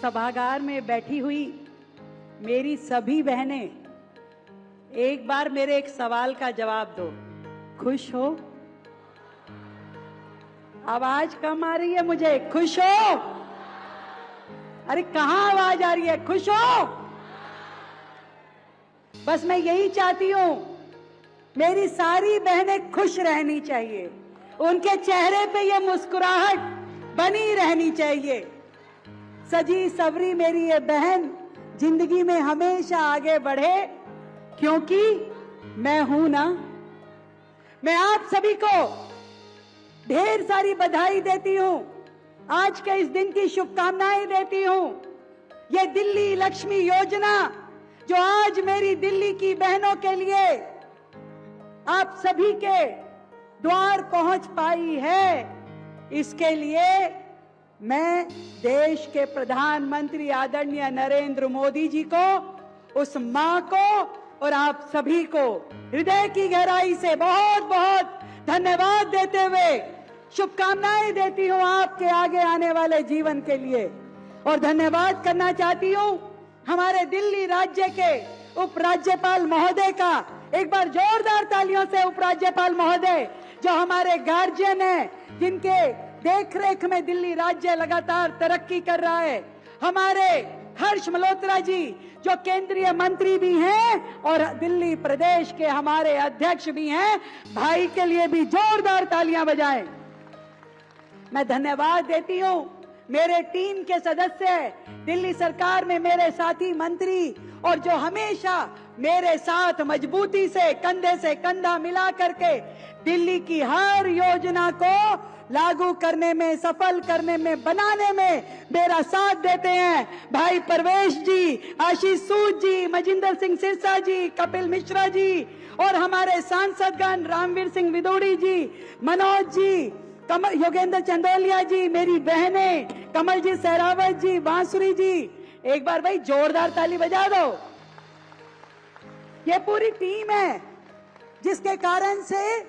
सभागार में बैठी हुई मेरी सभी बहनें, एक बार मेरे एक सवाल का जवाब दो। खुश हो? आवाज कम आ रही है मुझे। खुश हो? अरे कहां आवाज आ रही है? खुश हो? बस मैं यही चाहती हूं, मेरी सारी बहनें खुश रहनी चाहिए, उनके चेहरे पे ये मुस्कुराहट बनी रहनी चाहिए। सजी सवरी मेरी ये बहन जिंदगी में हमेशा आगे बढ़े, क्योंकि मैं हूं ना। मैं आप सभी को ढेर सारी बधाई देती हूं, आज के इस दिन की शुभकामनाएं देती हूं। ये दिल्ली लक्ष्मी योजना जो आज मेरी दिल्ली की बहनों के लिए आप सभी के द्वार पहुंच पाई है, इसके लिए मैं देश के प्रधानमंत्री आदरणीय नरेंद्र मोदी जी को, उस मां को और आप सभी को हृदय की गहराई से बहुत बहुत धन्यवाद देते हुए शुभकामनाएं देती हूं आपके आगे आने वाले जीवन के लिए। और धन्यवाद करना चाहती हूं हमारे दिल्ली राज्य के उपराज्यपाल महोदय का। एक बार जोरदार तालियों से उपराज्यपाल महोदय, जो हमारे गार्जियन हैं, जिनके देखरेख में दिल्ली राज्य लगातार तरक्की कर रहा है। हमारे हर्ष मल्होत्रा जी, जो केंद्रीय मंत्री भी हैं और दिल्ली प्रदेश के हमारे अध्यक्ष भी हैं। भाई के लिए भी जोरदार तालियां बजाएं। मैं धन्यवाद देती हूं मेरे टीम के सदस्य, दिल्ली सरकार में मेरे साथी मंत्री, और जो हमेशा मेरे साथ मजबूती से कंधे से कंधा मिला करके दिल्ली की हर योजना को लागू करने में, सफल करने में, बनाने में मेरा साथ देते हैं। भाई परवेश जी, आशीष सूद जी, मजिंदर सिंह सिरसा जी, कपिल मिश्रा जी, और हमारे सांसदगण रामवीर सिंह विदोड़ी जी, मनोज जी, योगेंद्र चंदोलिया जी, मेरी बहनें कमल जी सहरावत जी, बांसुरी जी। एक बार भाई जोरदार ताली बजा दो। ये पूरी टीम है जिसके कारण से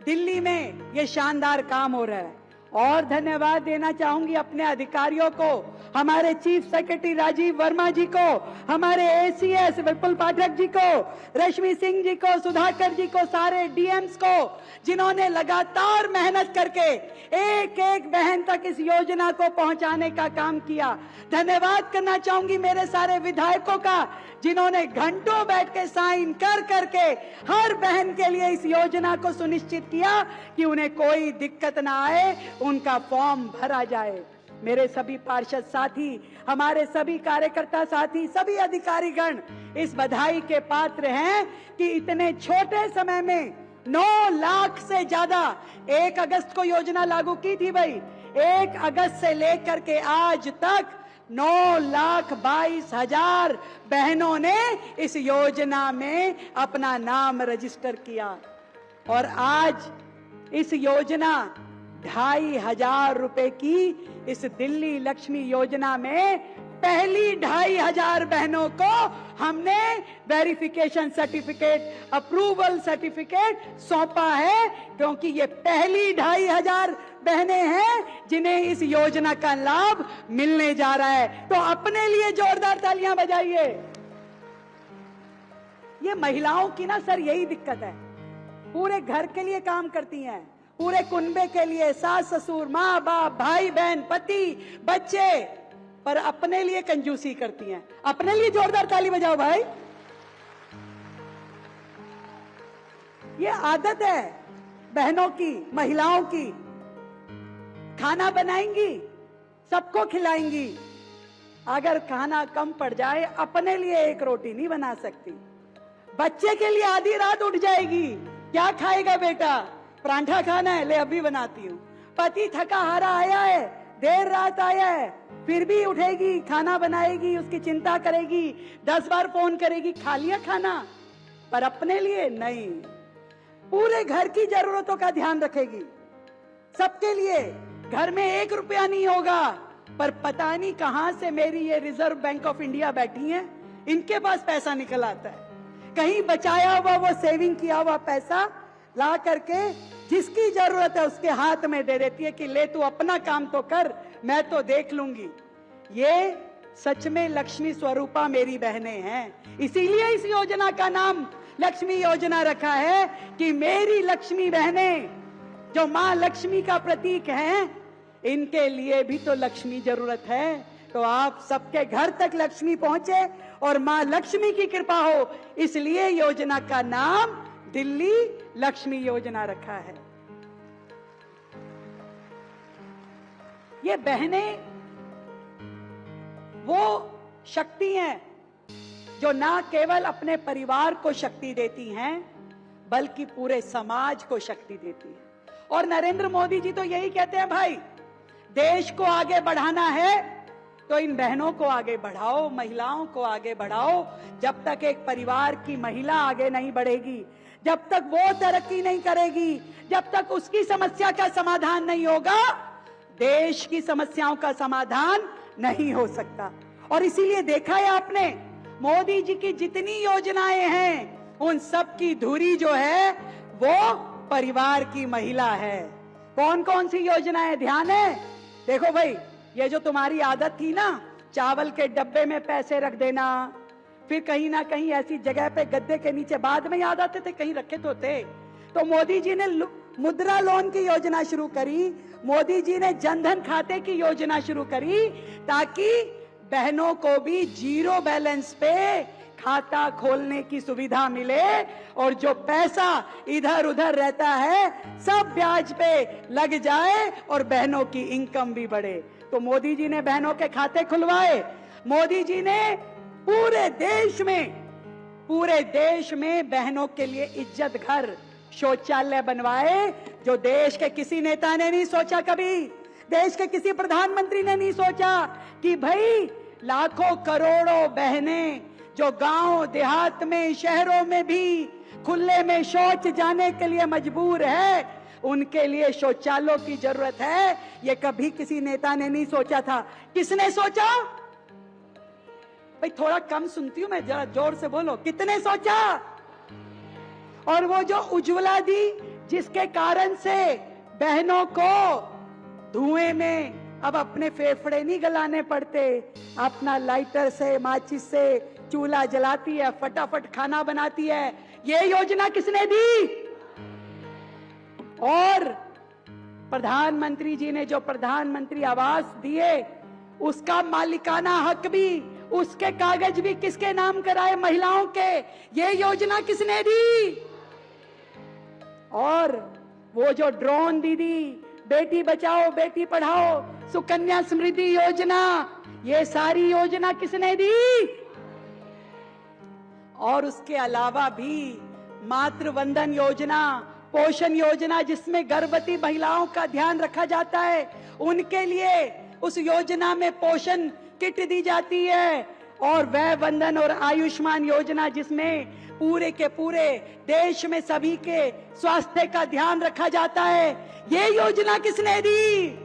दिल्ली में ये शानदार काम हो रहा है। और धन्यवाद देना चाहूंगी अपने अधिकारियों को, हमारे चीफ सेक्रेटरी राजीव वर्मा जी को, हमारे एसीएस विपुल पाठक जी को, रश्मि सिंह जी को, सुधाकर जी को, सारे डीएम्स को, जिन्होंने लगातार मेहनत करके एक एक बहन तक इस योजना को पहुंचाने का काम किया। धन्यवाद करना चाहूंगी मेरे सारे विधायकों का, जिन्होंने घंटों बैठ के साइन कर करके हर बहन के लिए इस योजना को सुनिश्चित किया कि उन्हें कोई दिक्कत ना आए, उनका फॉर्म भरा जाए। मेरे सभी पार्षद साथी, हमारे सभी कार्यकर्ता साथी, सभी अधिकारीगण इस बधाई के पात्र हैं कि इतने छोटे समय में 9 लाख से ज्यादा, 1 अगस्त को योजना लागू की थी भाई, 1 अगस्त से लेकर के आज तक 9,22,000 बहनों ने इस योजना में अपना नाम रजिस्टर किया। और आज इस योजना 2,500 रुपए की इस दिल्ली लक्ष्मी योजना में पहली 2,500 बहनों को हमने वेरिफिकेशन सर्टिफिकेट, अप्रूवल सर्टिफिकेट सौंपा है, क्योंकि ये पहली 2,500 बहनें हैं जिन्हें इस योजना का लाभ मिलने जा रहा है। तो अपने लिए जोरदार तालियां बजाइए। ये महिलाओं की ना सर यही दिक्कत है, पूरे घर के लिए काम करती हैं, पूरे कुनबे के लिए, सास ससुर, माँ बाप, भाई बहन, पति, बच्चे, पर अपने लिए कंजूसी करती हैं। अपने लिए जोरदार ताली बजाओ भाई। ये आदत है बहनों की, महिलाओं की। खाना बनाएंगी, सबको खिलाएंगी, अगर खाना कम पड़ जाए अपने लिए 1 रोटी नहीं बना सकती। बच्चे के लिए आधी रात उठ जाएगी, क्या खाएगा बेटा, परांठा खाना है, ले अभी बनाती हूँ। पति थका हारा आया है, देर रात आया है, फिर भी उठेगी, खाना बनाएगी, उसकी चिंता करेगी, 10 बार फोन करेगी, खा लिया खाना, पर अपने लिए नहीं। पूरे घर की जरूरतों का ध्यान रखेगी, सबके लिए। घर में 1 रुपया नहीं होगा, पर पता नहीं कहां से मेरी ये रिजर्व बैंक ऑफ इंडिया बैठी है, इनके पास पैसा निकल आता है। कहीं बचाया हुआ वो सेविंग किया हुआ पैसा ला करके जिसकी जरूरत है उसके हाथ में दे देती है कि ले तू अपना काम तो कर, मैं तो देख लूंगी। ये सच में लक्ष्मी स्वरूपा मेरी बहनें हैं। इसीलिए इस योजना का नाम लक्ष्मी योजना रखा है कि मेरी लक्ष्मी बहनें जो मां लक्ष्मी का प्रतीक हैं, इनके लिए भी तो लक्ष्मी जरूरत है। तो आप सबके घर तक लक्ष्मी पहुंचे और मां लक्ष्मी की कृपा हो, इसलिए योजना का नाम दिल्ली लक्ष्मी योजना रखा है। ये बहनें वो शक्ति हैं जो ना केवल अपने परिवार को शक्ति देती हैं, बल्कि पूरे समाज को शक्ति देती है। और नरेंद्र मोदी जी तो यही कहते हैं, भाई देश को आगे बढ़ाना है तो इन बहनों को आगे बढ़ाओ, महिलाओं को आगे बढ़ाओ। जब तक एक परिवार की महिला आगे नहीं बढ़ेगी, जब तक वो तरक्की नहीं करेगी, जब तक उसकी समस्या का समाधान नहीं होगा, देश की समस्याओं का समाधान नहीं हो सकता। और इसीलिए देखा है आपने, मोदी जी की जितनी योजनाएं हैं, उन सब की धुरी जो है वो परिवार की महिला है। कौन कौन सी योजनाएं ध्यान है? देखो भाई, ये जो तुम्हारी आदत थी ना, चावल के डब्बे में पैसे रख देना, फिर कहीं ना कहीं ऐसी जगह पे गद्दे के नीचे बाद में याद आते थे, कहीं रखे तो थे। तो मोदी जी ने मुद्रा लोन की योजना शुरू करी, मोदी जी ने जनधन खाते की योजना शुरू करी, ताकि बहनों को भी जीरो बैलेंस पे खाता खोलने की सुविधा मिले और जो पैसा इधर उधर रहता है सब ब्याज पे लग जाए और बहनों की इनकम भी बढ़े। तो मोदी जी ने बहनों के खाते खुलवाए। मोदी जी ने पूरे देश में बहनों के लिए इज्जत घर, शौचालय बनवाए, जो देश के किसी नेता ने नहीं सोचा, कभी देश के किसी प्रधानमंत्री ने नहीं सोचा कि भाई लाखों करोड़ों बहनें जो गांव देहात में, शहरों में भी खुले में शौच जाने के लिए मजबूर है, उनके लिए शौचालयों की जरूरत है। ये कभी किसी नेता ने नहीं सोचा था। किसने सोचा? भाई थोड़ा कम सुनती हूं मैं, जरा जोर से बोलो, कितने सोचा? और वो जो उज्ज्वला दी, जिसके कारण से बहनों को धुएं में अब अपने फेफड़े नहीं गलाने पड़ते, अपना लाइटर से, माचिस से चूल्हा जलाती है, फटाफट खाना बनाती है। ये योजना किसने दी? और प्रधानमंत्री जी ने जो प्रधानमंत्री आवास दिए, उसका मालिकाना हक भी, उसके कागज भी किसके नाम कराए? महिलाओं के। ये योजना किसने दी? और वो जो ड्रोन दीदी, बेटी बचाओ बेटी पढ़ाओ, सुकन्या समृद्धि योजना, ये सारी योजना किसने दी? और उसके अलावा भी मातृ वंदन योजना, पोषण योजना, जिसमें गर्भवती महिलाओं का ध्यान रखा जाता है, उनके लिए उस योजना में पोषण किट दी जाती है। और वह वंदन और आयुष्मान योजना, जिसमें पूरे के पूरे देश में सभी के स्वास्थ्य का ध्यान रखा जाता है, ये योजना किसने दी?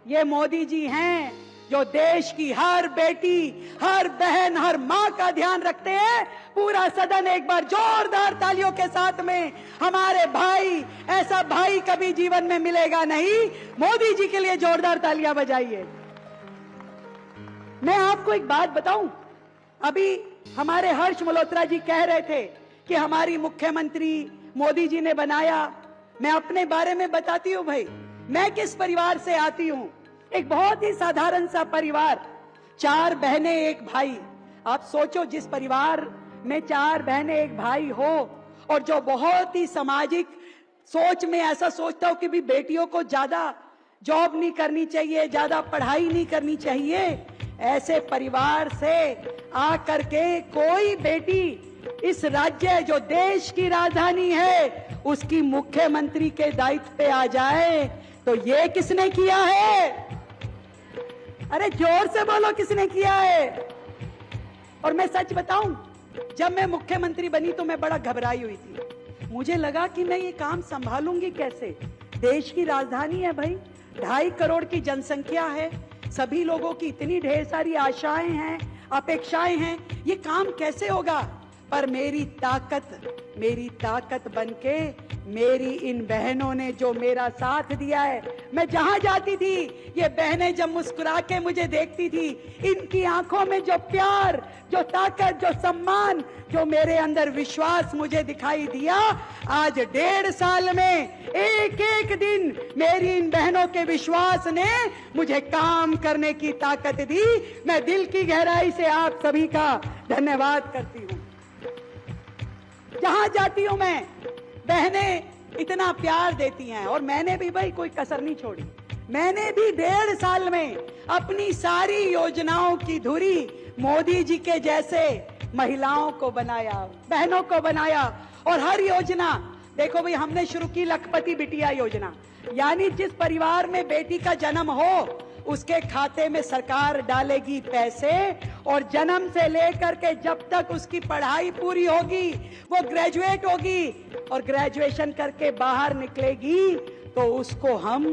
ये मोदी जी हैं, जो देश की हर बेटी, हर बहन, हर मां का ध्यान रखते हैं। पूरा सदन एक बार जोरदार तालियों के साथ में, हमारे भाई, ऐसा भाई कभी जीवन में मिलेगा नहीं। मोदी जी के लिए जोरदार तालियां बजाइए। मैं आपको एक बात बताऊं, अभी हमारे हर्ष मल्होत्रा जी कह रहे थे कि हमारी मुख्यमंत्री मोदी जी ने बनाया। मैं अपने बारे में बताती हूं भाई, मैं किस परिवार से आती हूं। एक बहुत ही साधारण सा परिवार, 4 बहनें 1 भाई। आप सोचो, जिस परिवार में 4 बहनें 1 भाई हो, और जो बहुत ही सामाजिक सोच में ऐसा सोचता हो कि भी बेटियों को ज्यादा जॉब नहीं करनी चाहिए, ज्यादा पढ़ाई नहीं करनी चाहिए, ऐसे परिवार से आकर के कोई बेटी इस राज्य, जो देश की राजधानी है, उसकी मुख्यमंत्री के दायित्व पे आ जाए, तो ये किसने किया है? अरे जोर से बोलो, किसने किया है? और मैं सच बताऊं, जब मैं मुख्यमंत्री बनी तो मैं बड़ा घबराई हुई थी। मुझे लगा कि मैं ये काम संभालूंगी कैसे? देश की राजधानी है भाई, 2.5 करोड़ की जनसंख्या है, सभी लोगों की इतनी ढेर सारी आशाएं हैं, अपेक्षाएं हैं, ये काम कैसे होगा? पर मेरी ताकत बनके मेरी इन बहनों ने जो मेरा साथ दिया है, मैं जहां जाती थी ये बहनें जब मुस्कुरा के मुझे देखती थी, इनकी आंखों में जो प्यार, जो ताकत, जो सम्मान, जो मेरे अंदर विश्वास मुझे दिखाई दिया, आज 1.5 साल में एक एक दिन मेरी इन बहनों के विश्वास ने मुझे काम करने की ताकत दी। मैं दिल की गहराई से आप सभी का धन्यवाद करती हूं। जहां जाती हूं मैं, बहनें इतना प्यार देती हैं और मैंने भी भाई कोई कसर नहीं छोड़ी। मैंने भी 1.5 साल में अपनी सारी योजनाओं की धुरी मोदी जी के जैसे महिलाओं को बनाया, बहनों को बनाया। और हर योजना देखो भाई, हमने शुरू की लखपति बिटिया योजना, यानी जिस परिवार में बेटी का जन्म हो उसके खाते में सरकार डालेगी पैसे, और जन्म से लेकर के जब तक उसकी पढ़ाई पूरी होगी, वो ग्रेजुएट होगी और ग्रेजुएशन करके बाहर निकलेगी तो उसको हम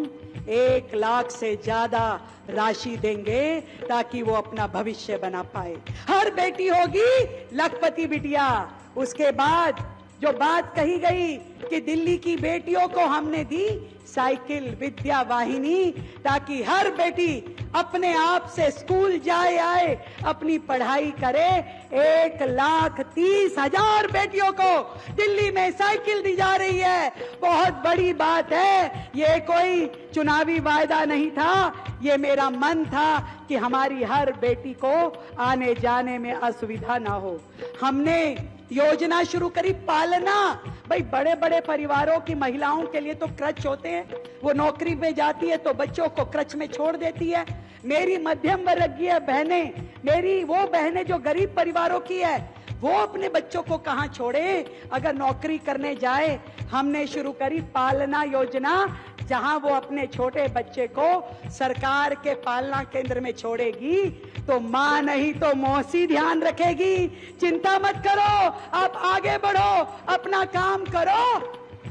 1 लाख से ज्यादा राशि देंगे ताकि वो अपना भविष्य बना पाए। हर बेटी होगी लखपति बिटिया। उसके बाद जो बात कही गई कि दिल्ली की बेटियों को हमने दी साइकिल विद्या वाहिनी, ताकि हर बेटी अपने आप से स्कूल जाए आए, अपनी पढ़ाई करे। 1,30,000 बेटियों को दिल्ली में साइकिल दी जा रही है। बहुत बड़ी बात है। ये कोई चुनावी वायदा नहीं था, ये मेरा मन था कि हमारी हर बेटी को आने जाने में असुविधा ना हो। हमने योजना शुरू करी पालना। भाई बड़े बड़े परिवारों की महिलाओं के लिए तो क्रच होते हैं, वो नौकरी पे जाती है तो बच्चों को क्रच में छोड़ देती है। मेरी मध्यम वर्गीय बहनें, मेरी वो बहनें जो गरीब परिवारों की है, वो अपने बच्चों को कहां छोड़े अगर नौकरी करने जाए। हमने शुरू करी पालना योजना, जहां वो अपने छोटे बच्चे को सरकार के पालना केंद्र में छोड़ेगी तो मां नहीं तो मौसी ध्यान रखेगी। चिंता मत करो, आप आगे बढ़ो, अपना काम करो,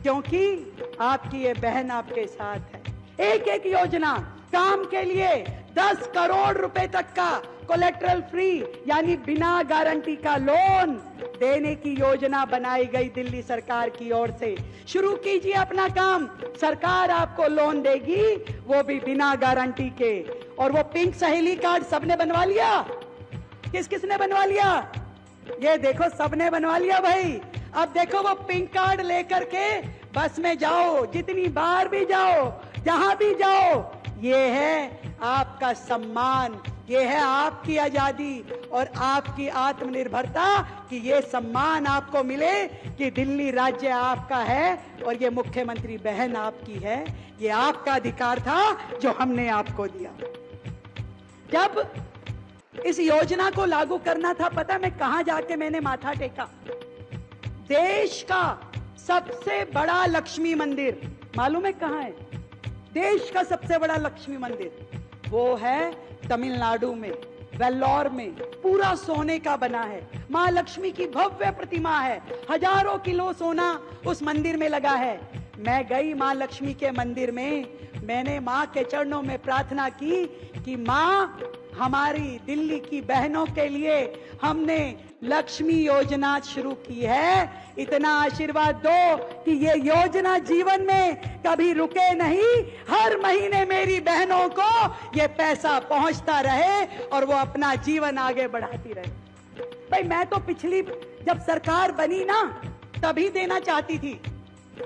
क्योंकि आपकी ये बहन आपके साथ है। एक एक योजना काम के लिए 10 करोड़ रुपए तक का कोलेटरल फ्री, यानी बिना गारंटी का लोन देने की योजना बनाई गई दिल्ली सरकार की ओर से। शुरू कीजिए अपना काम, सरकार आपको लोन देगी, वो भी बिना गारंटी के। और वो पिंक सहेली कार्ड सबने बनवा लिया? किस किसने बनवा लिया? ये देखो सबने बनवा लिया भाई। अब देखो वो पिंक कार्ड लेकर के बस में जाओ, जितनी बार भी जाओ, जहां भी जाओ। ये है आपका सम्मान, ये है आपकी आजादी और आपकी आत्मनिर्भरता कि ये सम्मान आपको मिले कि दिल्ली राज्य आपका है और ये मुख्यमंत्री बहन आपकी है। ये आपका अधिकार था जो हमने आपको दिया। जब इस योजना को लागू करना था, पता मैं कहां जाके मैंने माथा टेका? देश का सबसे बड़ा लक्ष्मी मंदिर मालूम है कहां है? देश का सबसे बड़ा लक्ष्मी मंदिर वो है तमिलनाडु में, वेल्लोर में। पूरा सोने का बना है। मां लक्ष्मी की भव्य प्रतिमा है। हजारों किलो सोना उस मंदिर में लगा है। मैं गई मां लक्ष्मी के मंदिर में, मैंने मां के चरणों में प्रार्थना की कि मां, हमारी दिल्ली की बहनों के लिए हमने लक्ष्मी योजना शुरू की है। इतना आशीर्वाद दो कि ये योजना जीवन में कभी रुके नहीं। हर महीने मेरी बहनों को ये पैसा पहुंचता रहे और वो अपना जीवन आगे बढ़ाती रहे। भाई मैं तो पिछली जब सरकार बनी ना तभी देना चाहती थी।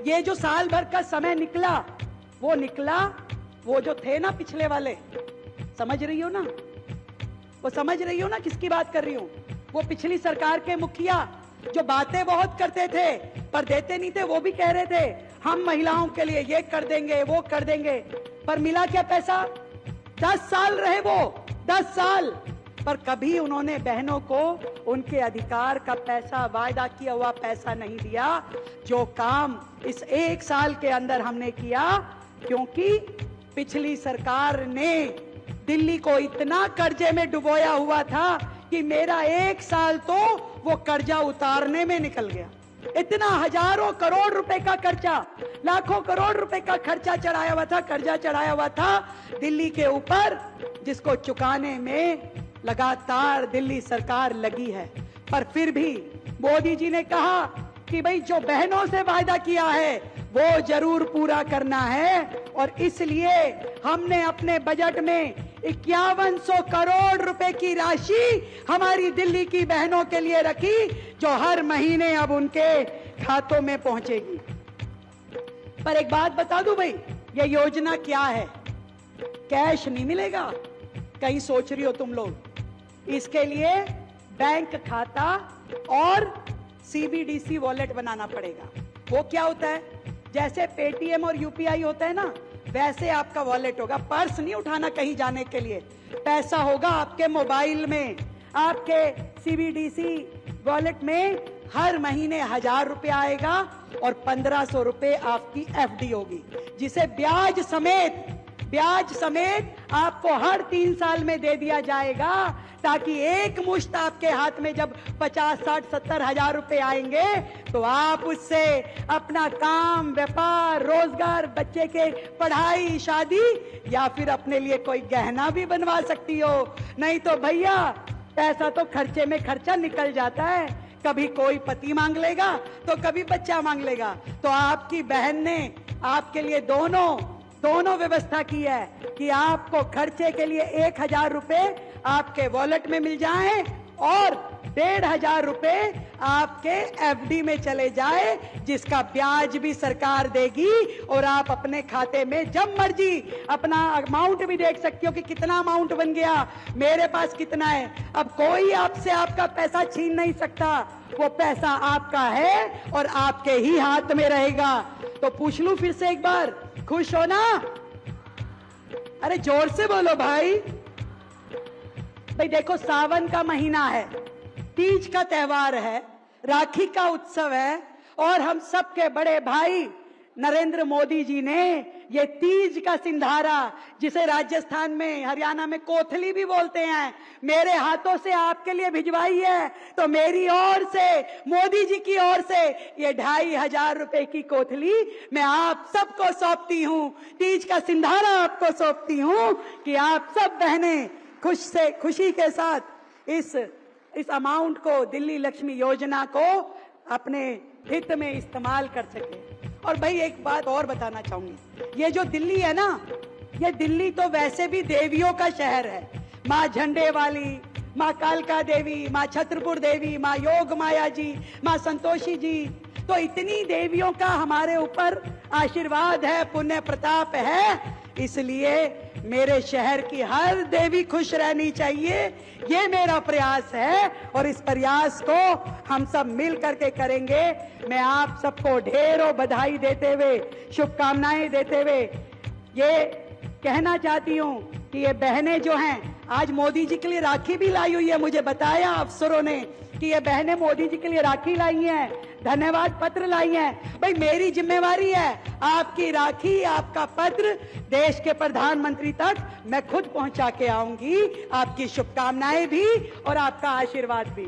ये जो साल भर का समय निकला, वो जो थे ना पिछले वाले, समझ रही हो ना? वो समझ रही हो ना किसकी बात कर रही हूं? वो पिछली सरकार के मुखिया जो बातें बहुत करते थे पर देते नहीं थे। वो भी कह रहे थे हम महिलाओं के लिए ये कर देंगे, वो कर देंगे, पर मिला क्या पैसा? 10 साल रहे वो, 10 साल, पर कभी उन्होंने बहनों को उनके अधिकार का पैसा, वायदा किया हुआ पैसा नहीं दिया। जो काम इस 1 साल के अंदर हमने किया, क्योंकि पिछली सरकार ने दिल्ली को इतना कर्जे में डुबोया हुआ था कि मेरा 1 साल तो वो कर्जा उतारने में निकल गया। इतना हजारों करोड़ रुपए का खर्चा, लाखों करोड़ रुपए का खर्चा चढ़ाया हुआ था, कर्जा चढ़ाया हुआ था दिल्ली के ऊपर, जिसको चुकाने में लगातार दिल्ली सरकार लगी है। पर फिर भी मोदी जी ने कहा कि भाई जो बहनों से वादा किया है वो जरूर पूरा करना है। और इसलिए हमने अपने बजट में 5100 करोड़ रुपए की राशि हमारी दिल्ली की बहनों के लिए रखी, जो हर महीने अब उनके खातों में पहुंचेगी। पर एक बात बता दूं भाई, ये योजना क्या है? कैश नहीं मिलेगा, कहीं सोच रही हो तुम लोग। इसके लिए बैंक खाता और सीबीडीसी वॉलेट बनाना पड़ेगा। वो क्या होता है? जैसे पेटीएम और यूपीआई होता है ना, वैसे आपका वॉलेट होगा। पर्स नहीं उठाना कहीं जाने के लिए, पैसा होगा आपके मोबाइल में। आपके सीबीडीसी वॉलेट में हर महीने 1000 रुपए आएगा और 1500 रुपए आपकी एफडी होगी, जिसे ब्याज समेत आपको हर 3 साल में दे दिया जाएगा, ताकि एक मुश्त आपके हाथ में जब 50, 60, 70 हजार रुपए आएंगे तो आप उससे अपना काम, व्यापार, रोजगार, बच्चे के पढ़ाई, शादी या फिर अपने लिए कोई गहना भी बनवा सकती हो। नहीं तो भैया पैसा तो खर्चे में खर्चा निकल जाता है, कभी कोई पति मांग लेगा तो कभी बच्चा मांग लेगा। तो आपकी बहन ने आपके लिए दोनों व्यवस्था की है कि आपको खर्चे के लिए 1000 रुपए आपके वॉलेट में मिल जाए और 1500 रुपए आपके एफडी में चले जाए, जिसका ब्याज भी सरकार देगी और आप अपने खाते में जब मर्जी अपना अमाउंट भी देख सकती हो कि कितना अमाउंट बन गया, मेरे पास कितना है। अब कोई आपसे आपका पैसा छीन नहीं सकता, वो पैसा आपका है और आपके ही हाथ में रहेगा। तो पूछ लूं फिर से एक बार, खुश हो ना? अरे जोर से बोलो भाई। भाई देखो, सावन का महीना है, तीज का त्योहार है, राखी का उत्सव है और हम सबके बड़े भाई नरेंद्र मोदी जी ने ये तीज का सिंधारा, जिसे राजस्थान में, हरियाणा में कोथली भी बोलते हैं, मेरे हाथों से आपके लिए भिजवाई है। तो मेरी ओर से, मोदी जी की ओर से ये 2500 रुपए की कोथली मैं आप सबको सौंपती हूँ। तीज का सिंधारा आपको सौंपती हूँ कि आप सब बहनें खुशी के साथ इस अमाउंट को, दिल्ली लक्ष्मी योजना को अपने हित में इस्तेमाल कर सके। और भाई एक बात और बताना चाहूंगी, ये जो दिल्ली है ना, ये दिल्ली तो वैसे भी देवियों का शहर है। माँ झंडे वाली, माँ कालका देवी, माँ छत्रपुर देवी, माँ योग माया जी, माँ संतोषी जी, तो इतनी देवियों का हमारे ऊपर आशीर्वाद है, पुण्य प्रताप है। इसलिए मेरे शहर की हर देवी खुश रहनी चाहिए, ये मेरा प्रयास है और इस प्रयास को हम सब मिल करके करेंगे। मैं आप सबको ढेरों बधाई देते हुए, शुभकामनाएं देते हुए ये कहना चाहती हूँ कि ये बहनें जो हैं, आज मोदी जी के लिए राखी भी लाई हुई है। मुझे बताया अफसरों ने कि ये बहनें मोदी जी के लिए राखी लाई हैं, धन्यवाद पत्र लाई हैं। भाई मेरी जिम्मेवारी है, आपकी राखी, आपका पत्र देश के प्रधानमंत्री तक मैं खुद पहुंचा के आऊंगी, आपकी शुभकामनाएं भी और आपका आशीर्वाद भी।